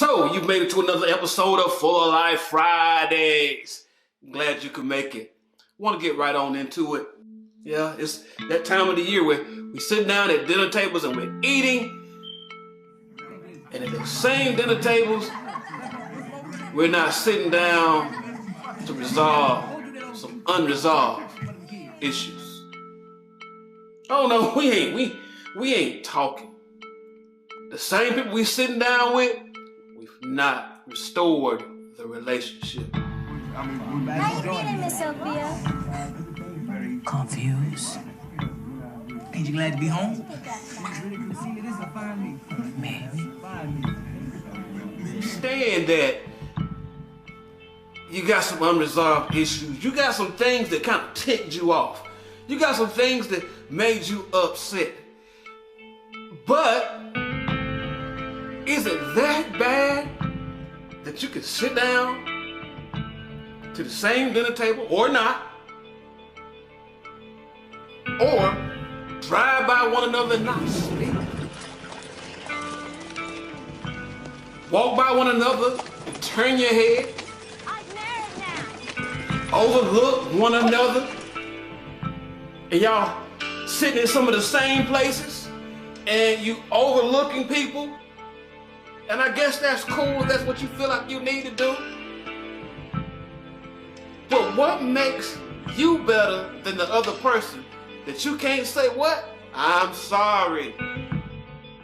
So, you've made it to another episode of Fullerlife Fridays. I'm glad you could make it. Want to get right on into it. Yeah, it's that time of the year where we sit down at dinner tables and we're eating. And at the same dinner tables, we're not sitting down to resolve some unresolved issues. Oh no, we ain't talking. The same people we sitting down with, we've not restored the relationship. How you feeling, Miss Sophia? Confused. Ain't you glad to be home? Maybe. Understand that you got some unresolved issues. You got some things that kind of ticked you off. You got some things that made you upset. But is it that bad that you can sit down to the same dinner table or not, or drive by one another and not speak? Walk by one another and turn your head, overlook one another, and y'all sitting in some of the same places and you overlooking people. And I guess that's cool if that's what you feel like you need to do. But what makes you better than the other person that you can't say, what? I'm sorry.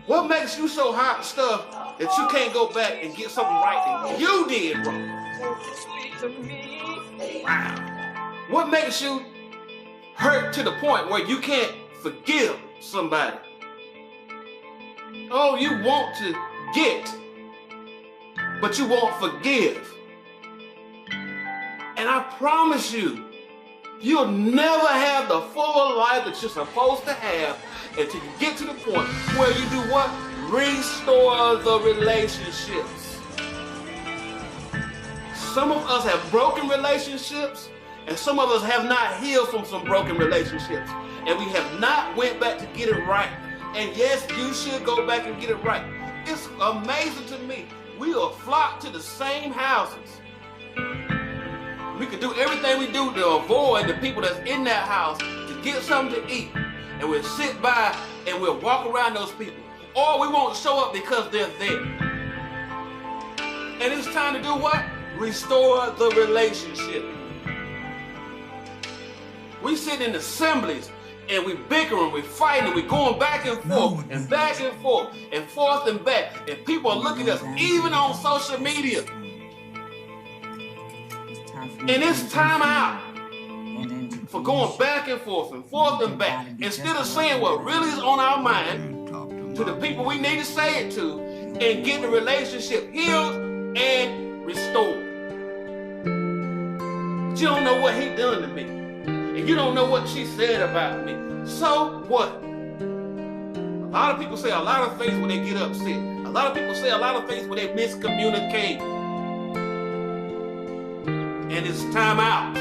What makes you so hot stuff that you can't go back and get something right that you did wrong? Wow. What makes you hurt to the point where you can't forgive somebody? Oh, you want to get, but you won't forgive. And I promise you, you'll never have the full life that you're supposed to have until you get to the point where you do what? Restore the relationships. Some of us have broken relationships, and some of us have not healed from some broken relationships. And we have not went back to get it right. And yes, you should go back and get it right. It's amazing to me. We will flock to the same houses. We could do everything we do to avoid the people that's in that house to get something to eat. And we'll sit by and we'll walk around those people. Or we won't show up because they're there. And it's time to do what? Restore the relationship. We sit in assemblies and we bickering, we fighting, we going back and forth and back and forth and forth and back. And people are looking at us even on social media. And it's time out for going back and forth and back. Instead of saying what really is on our mind to the people we need to say it to and get the relationship healed and restored. But you don't know what he done to me. And you don't know what she said about me. So what? A lot of people say a lot of things when they get upset. A lot of people say a lot of things when they miscommunicate. And it's time out.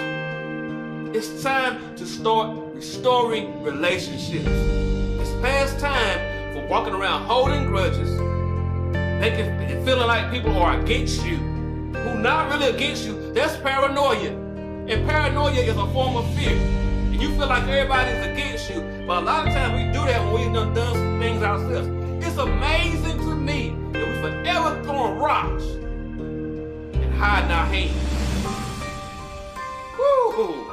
It's time to start restoring relationships. It's past time for walking around holding grudges, making and feeling like people are against you, who not really against you. That's paranoia. And paranoia is a form of fear. And you feel like everybody's against you. But a lot of times we do that when we've done some things ourselves. It's amazing to me that we forever throwing rocks and hiding our hands. Woo!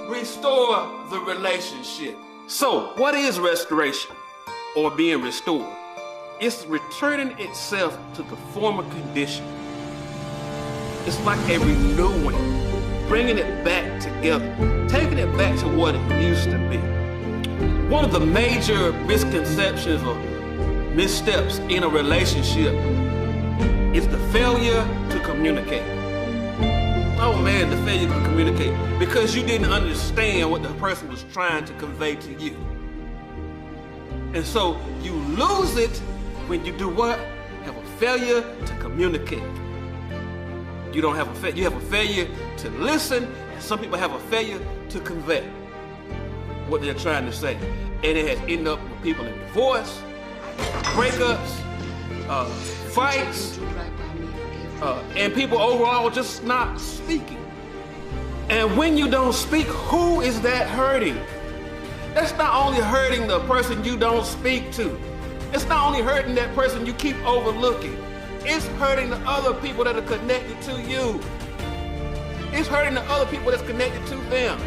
Restore the relationship. So, what is restoration or being restored? It's returning itself to the former condition. It's like a renewing, bringing it back together, taking it back to what it used to be. One of the major misconceptions or missteps in a relationship is the failure to communicate. Oh man, the failure to communicate because you didn't understand what the person was trying to convey to you. And so you lose it when you do what? Have a failure to communicate. You don't have you have a failure to listen, and some people have a failure to convey what they're trying to say. And it has ended up with people in divorce, breakups, fights, and people overall just not speaking. And when you don't speak, who is that hurting? That's not only hurting the person you don't speak to. It's not only hurting that person you keep overlooking. It's hurting the other people that are connected to you. It's hurting the other people that's connected to them.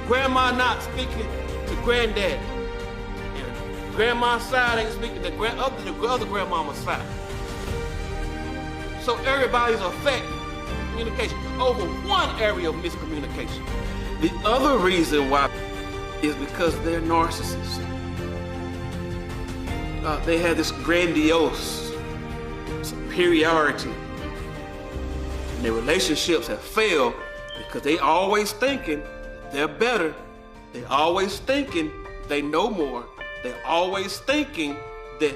Grandma not speaking to granddad. And grandma's side ain't speaking to the other grandmama's side. So everybody's affected communication over one area of miscommunication. The other reason why is because they're narcissists. They have this grandiose superiority. And their relationships have failed because they always thinking they're better. They're always thinking they know more. They're always thinking that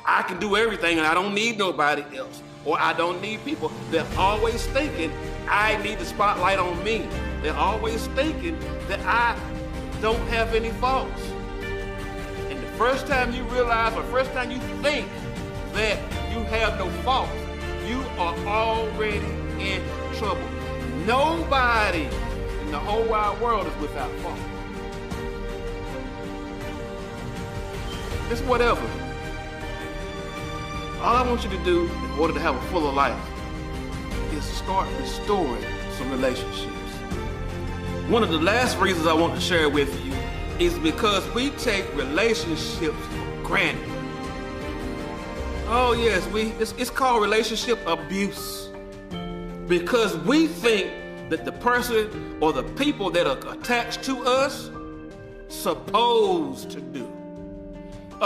I can do everything and I don't need nobody else. Or I don't need people. They're always thinking I need the spotlight on me. They're always thinking that I don't have any faults. And the first time you realize, or first time you think that you have no faults, you are already in trouble. Nobody in the whole wide world is without fault. It's whatever. All I want you to do in order to have a fuller life is start restoring some relationships. One of the last reasons I want to share with you is because we take relationships for granted. Oh yes, it's called relationship abuse. Because we think that the person or the people that are attached to us supposed to do.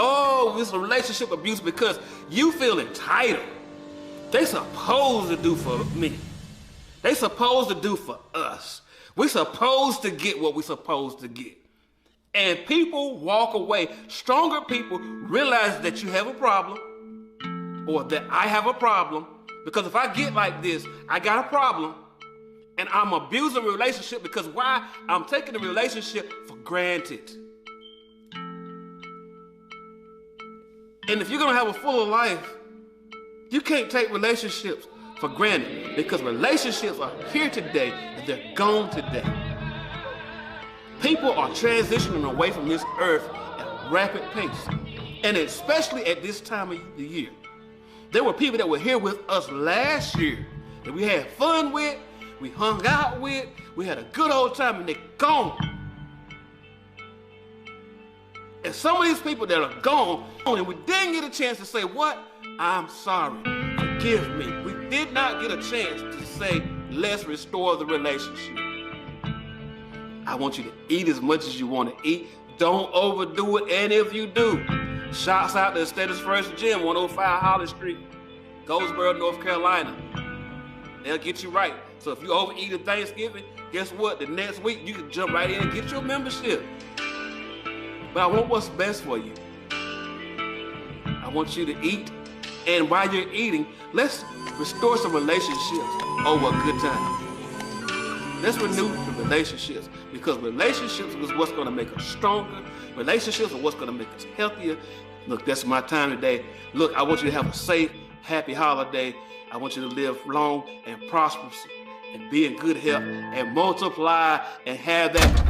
Oh, it's a relationship abuse because you feel entitled. They supposed to do for me. They supposed to do for us. We're supposed to get what we're supposed to get. And people walk away. Stronger people realize that you have a problem or that I have a problem. Because if I get like this, I got a problem. And I'm abusing the relationship because why? I'm taking the relationship for granted. And if you're gonna have a fuller life, you can't take relationships for granted because relationships are here today and they're gone today. People are transitioning away from this earth at a rapid pace. And especially at this time of the year. There were people that were here with us last year that we had fun with, we hung out with, we had a good old time, and they're gone. And some of these people that are gone, and we didn't get a chance to say, what? I'm sorry, forgive me. We did not get a chance to say, let's restore the relationship. I want you to eat as much as you want to eat. Don't overdo it, and if you do, shouts out to Status First Gym, 105 Holly Street, Goldsboro, North Carolina. They'll get you right. So if you overeat at Thanksgiving, guess what? The next week, you can jump right in and get your membership. But I want what's best for you. I want you to eat. And while you're eating, let's restore some relationships over a good time. Let's renew the relationships because relationships is what's going to make us stronger. Relationships are what's going to make us healthier. Look, that's my time today. Look, I want you to have a safe, happy holiday. I want you to live long and prosperous and be in good health and multiply and have that